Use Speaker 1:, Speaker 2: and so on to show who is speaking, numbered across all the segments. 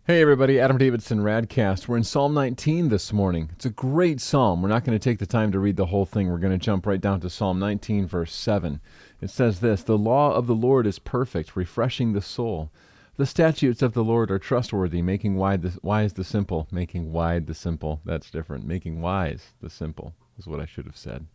Speaker 1: Hey everybody, Adam Davidson, RadCast. We're in Psalm 19 this morning. It's a great psalm. We're not going to take the time to read the whole thing. We're going to jump right down to Psalm 19, verse 7. It says this, "The law of the Lord is perfect, refreshing the soul. The statutes of the Lord are trustworthy, making wise the simple." Making wide the simple. That's different. Making wise the simple is what I should have said.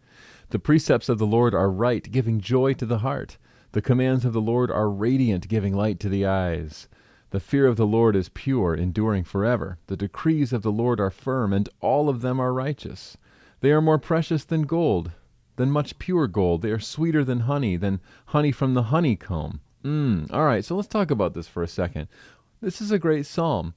Speaker 1: "The precepts of the Lord are right, giving joy to the heart. The commands of the Lord are radiant, giving light to the eyes. The fear of the Lord is pure, enduring forever. The decrees of the Lord are firm, and all of them are righteous. They are more precious than gold, than much pure gold. They are sweeter than honey from the honeycomb." All right, so let's talk about this for a second. This is a great psalm.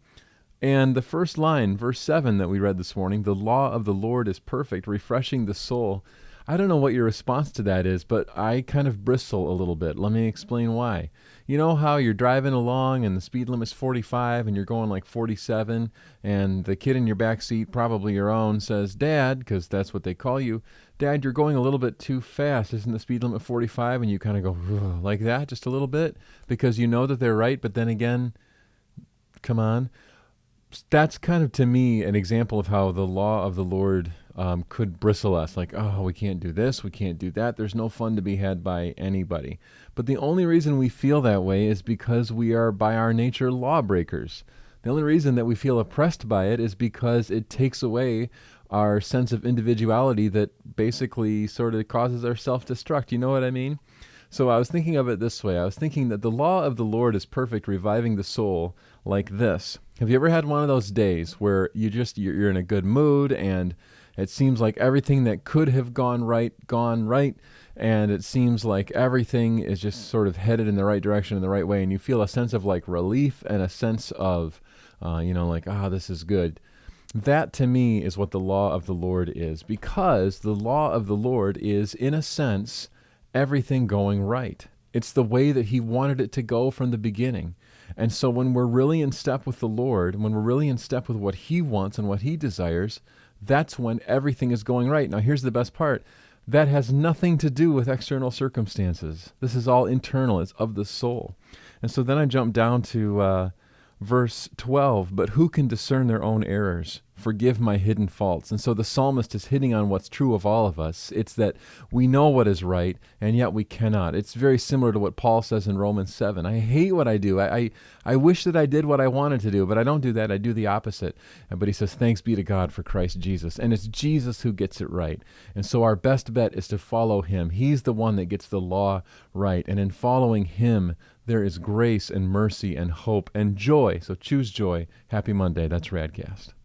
Speaker 1: And the first line, verse 7 that we read this morning, "The law of the Lord is perfect, refreshing the soul." I don't know what your response to that is, but I kind of bristle a little bit. Let me explain why. You know how you're driving along and the speed limit's 45 and you're going like 47, and the kid in your back seat, probably your own, says, "Dad," because that's what they call you, "Dad, you're going a little bit too fast. Isn't the speed limit 45?" And you kind of go, "Ugh," like that, just a little bit, because you know that they're right, but then again, come on. That's kind of, to me, an example of how the law of the Lord could bristle us. Like, oh, we can't do this, we can't do that. There's no fun to be had by anybody. But the only reason we feel that way is because we are, by our nature, lawbreakers. The only reason that we feel oppressed by it is because it takes away our sense of individuality that basically sort of causes our self-destruct. You know what I mean? So I was thinking of it this way. I was thinking that the law of the Lord is perfect, reviving the soul, like this. Have you ever had one of those days where you're in a good mood and it seems like everything that could have gone right, and it seems like everything is just sort of headed in the right direction, in the right way, and you feel a sense of like relief and a sense of, this is good. That to me is what the law of the Lord is, because the law of the Lord is, in a sense, everything going right. It's the way that he wanted it to go from the beginning. And so when we're really in step with the Lord, when we're really in step with what he wants and what he desires, that's when everything is going right. Now, here's the best part. That has nothing to do with external circumstances. This is all internal. It's of the soul. And so then I jump down to verse 12, "But who can discern their own errors? Forgive my hidden faults." And so the psalmist is hitting on what's true of all of us. It's that we know what is right, and yet we cannot. It's very similar to what Paul says in Romans 7. I hate what I do. I wish that I did what I wanted to do, but I don't do that. I do the opposite. But he says, thanks be to God for Christ Jesus. And it's Jesus who gets it right. And so our best bet is to follow him. He's the one that gets the law right. And in following him, there is grace and mercy and hope and joy. So choose joy. Happy Monday. That's RadCast.